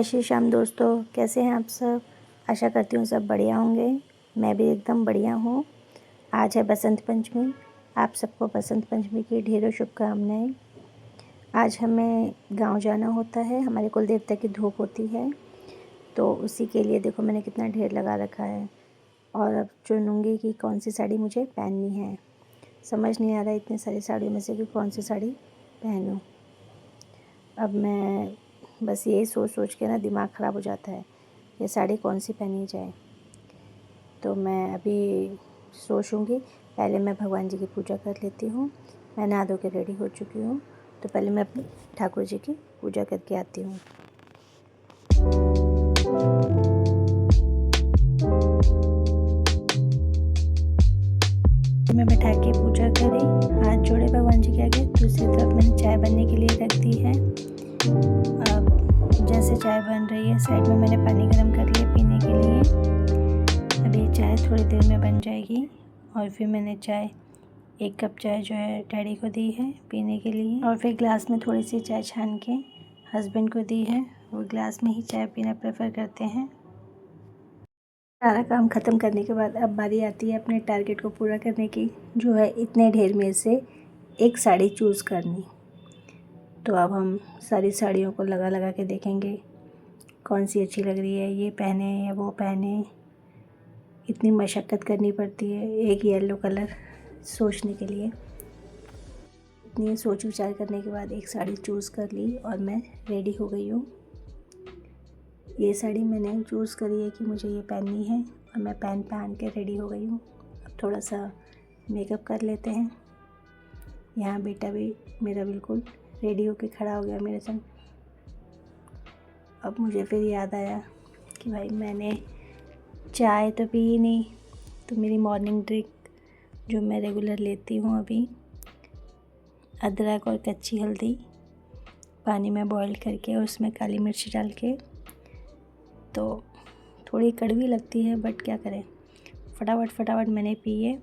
श्री श्याम दोस्तों, कैसे हैं आप सब। आशा करती हूँ सब बढ़िया होंगे। मैं भी एकदम बढ़िया हूँ। आज है बसंत पंचमी। आप सबको बसंत पंचमी की ढेरों शुभकामनाएं। आज हमें गांव जाना होता है, हमारे कुल देवता की धूप होती है, तो उसी के लिए देखो मैंने कितना ढेर लगा रखा है। और अब चुनूँगी कि कौन सी साड़ी मुझे पहननी है। समझ नहीं आ रहा इतने सारी साड़ियों में से कि कौन सी साड़ी पहनूँ। अब मैं बस यही सोच सोच के ना दिमाग ख़राब हो जाता है, ये साड़ी कौन सी पहनी जाए। तो मैं अभी सोचूंगी। पहले मैं भगवान जी की पूजा कर लेती हूँ। मैं नहा धो के रेडी हो चुकी हूँ, तो पहले मैं अपने ठाकुर जी की पूजा करके आती हूँ। मैं बैठा के पूजा करी, हाथ जोड़े भगवान जी के आगे। दूसरी तरफ मैंने चाय बनने के लिए रख दी है। अब जैसे चाय बन रही है, साइड में मैंने पानी गर्म कर लिया पीने के लिए। अभी चाय थोड़ी देर में बन जाएगी। और फिर मैंने चाय 1 कप चाय जो है डैडी को दी है पीने के लिए। और फिर ग्लास में थोड़ी सी चाय छान के हस्बैंड को दी है। वो ग्लास में ही चाय पीना प्रेफर करते हैं। सारा काम ख़त्म करने के बाद अब बारी आती है अपने टारगेट को पूरा करने की, जो है इतने ढेर में से एक साड़ी चूज़ करनी। तो अब हम सारी साड़ियों को लगा लगा के देखेंगे कौन सी अच्छी लग रही है, ये पहने या वो पहने। इतनी मशक्क़त करनी पड़ती है एक येलो कलर सोचने के लिए। इतनी सोच विचार करने के बाद एक साड़ी चूज़ कर ली और मैं रेडी हो गई हूँ। ये साड़ी मैंने चूज़ करी है कि मुझे ये पहननी है और मैं पहन के रेडी हो गई हूँ। अब थोड़ा सा मेकअप कर लेते हैं। यहाँ बेटा भी मेरा बिल्कुल रेडी होके खड़ा हो गया मेरे संग। अब मुझे फिर याद आया कि भाई मैंने चाय तो पी ही नहीं, तो मेरी मॉर्निंग ड्रिंक जो मैं रेगुलर लेती हूँ अभी, अदरक और कच्ची हल्दी पानी में बॉईल करके उसमें काली मिर्च डाल के, तो थोड़ी कड़वी लगती है बट क्या करें, फटाफट मैंने पी है।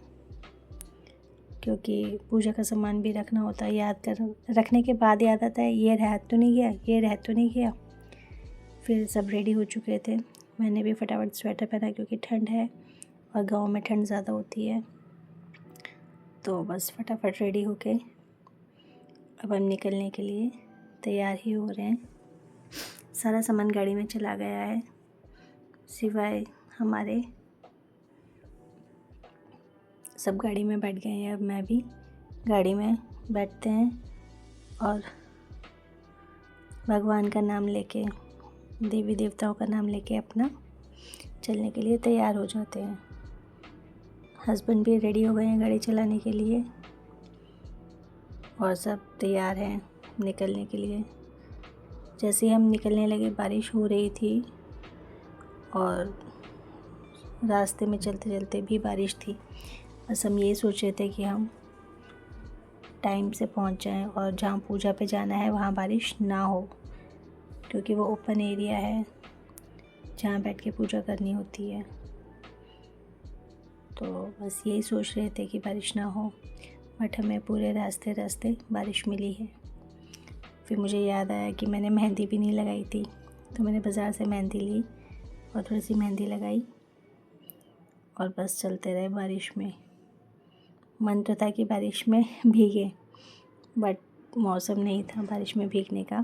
क्योंकि पूजा का सामान भी रखना होता है, रखने के बाद याद आता है ये रह तो नहीं गया। फिर सब रेडी हो चुके थे। मैंने भी फटाफट स्वेटर पहना क्योंकि ठंड है और गांव में ठंड ज़्यादा होती है। तो बस फटाफट रेडी होके अब हम निकलने के लिए तैयार ही हो रहे हैं। सारा सामान गाड़ी में चला गया है, सिवाय हमारे। सब गाड़ी में बैठ गए हैं। अब मैं भी गाड़ी में बैठते हैं और भगवान का नाम लेके, देवी देवताओं का नाम लेके अपना चलने के लिए तैयार हो जाते हैं। हस्बैंड भी रेडी हो गए हैं गाड़ी चलाने के लिए और सब तैयार हैं निकलने के लिए। जैसे ही हम निकलने लगे बारिश हो रही थी और रास्ते में चलते चलते भी बारिश थी। बस हम ये सोच रहे थे कि हम टाइम से पहुंच जाएं और जहां पूजा पे जाना है वहां बारिश ना हो, क्योंकि वो ओपन एरिया है जहां बैठ के पूजा करनी होती है। तो बस यही सोच रहे थे कि बारिश ना हो, बट हमें पूरे रास्ते बारिश मिली है। फिर मुझे याद आया कि मैंने मेहंदी भी नहीं लगाई थी, तो मैंने बाज़ार से मेहंदी ली और थोड़ी सी मेहंदी लगाई और बस चलते रहे बारिश में। मन तो था कि बारिश में भीगे, बट मौसम नहीं था बारिश में भीगने का।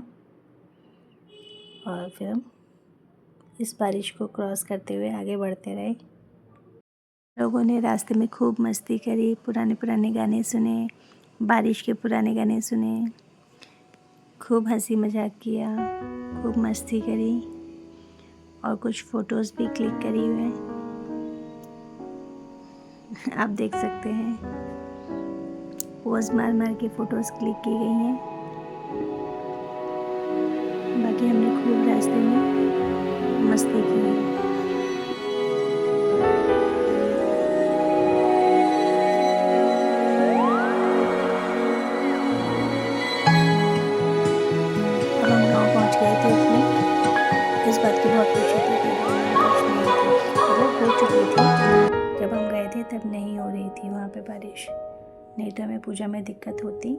और फिर हम इस बारिश को क्रॉस करते हुए आगे बढ़ते रहे। लोगों ने रास्ते में खूब मस्ती करी, पुराने गाने सुने, बारिश के पुराने गाने सुने, खूब हंसी मजाक किया, खूब मस्ती करी और कुछ फ़ोटोज़ भी क्लिक करी हुए आप देख सकते हैं। पोज मार के फ़ोटोज़ क्लिक की गई हैं। बाकी हमने खूब रास्ते में मस्ती की। अब हम गाँव पहुँच गए थे अपने। इस बात की बहुत खुशी थी कि बारिश नहीं थी, मतलब हो चुकी थी। जब हम गए थे तब नहीं हो रही थी वहाँ पे बारिश, नहीं तो हमें पूजा में दिक्कत होती।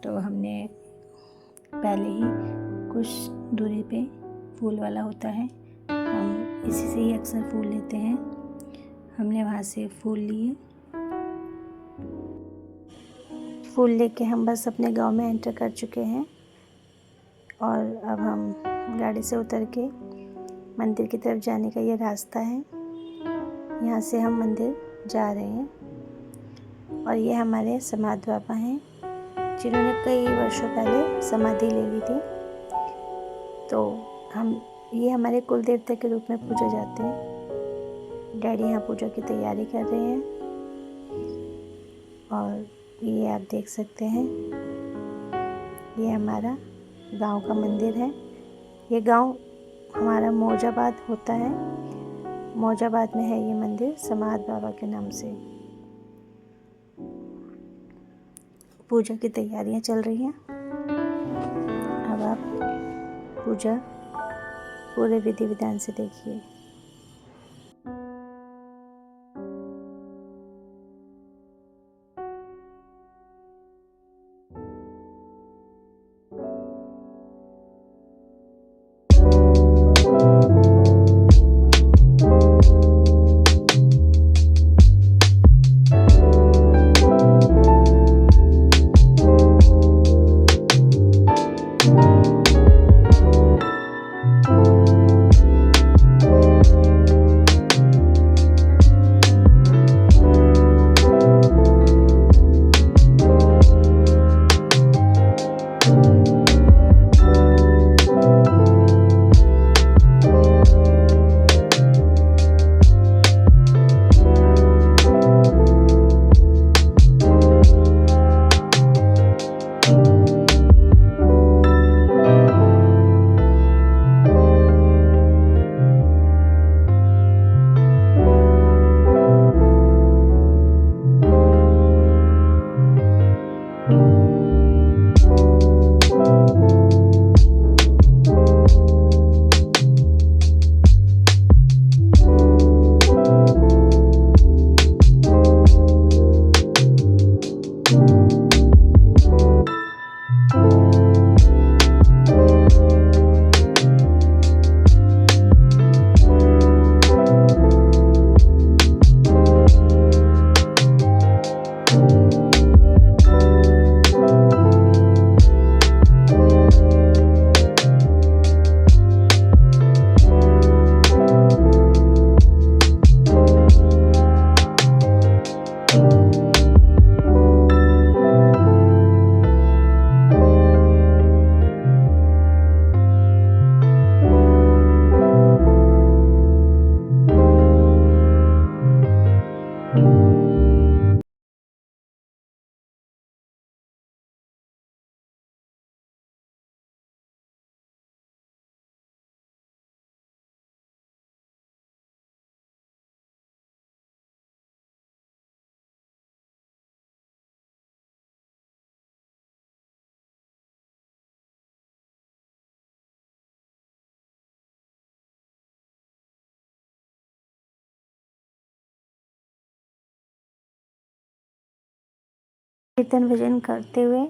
तो हमने पहले ही कुछ दूरी पे फूल वाला होता है, हम इसी से ही अक्सर फूल लेते हैं। हमने वहाँ से फूल लिए। फूल लेके हम बस अपने गांव में एंटर कर चुके हैं और अब हम गाड़ी से उतर के मंदिर की तरफ जाने का ये रास्ता है। यहाँ से हम मंदिर जा रहे हैं और ये हमारे समाध बाबा हैं जिन्होंने कई वर्षों पहले समाधि ले ली थी। तो ये हमारे कुल देवता के रूप में पूजे जाते हैं। डैडी यहाँ पूजा की तैयारी कर रहे हैं और ये आप देख सकते हैं, ये हमारा गांव का मंदिर है। ये गांव हमारा मौजाबाद होता है। मौजाबाद में है ये मंदिर समाध बाबा के नाम से। पूजा की तैयारियां चल रही हैं। अब आप पूजा पूरे विधि विधान से देखिए। कीर्तन भजन करते हुए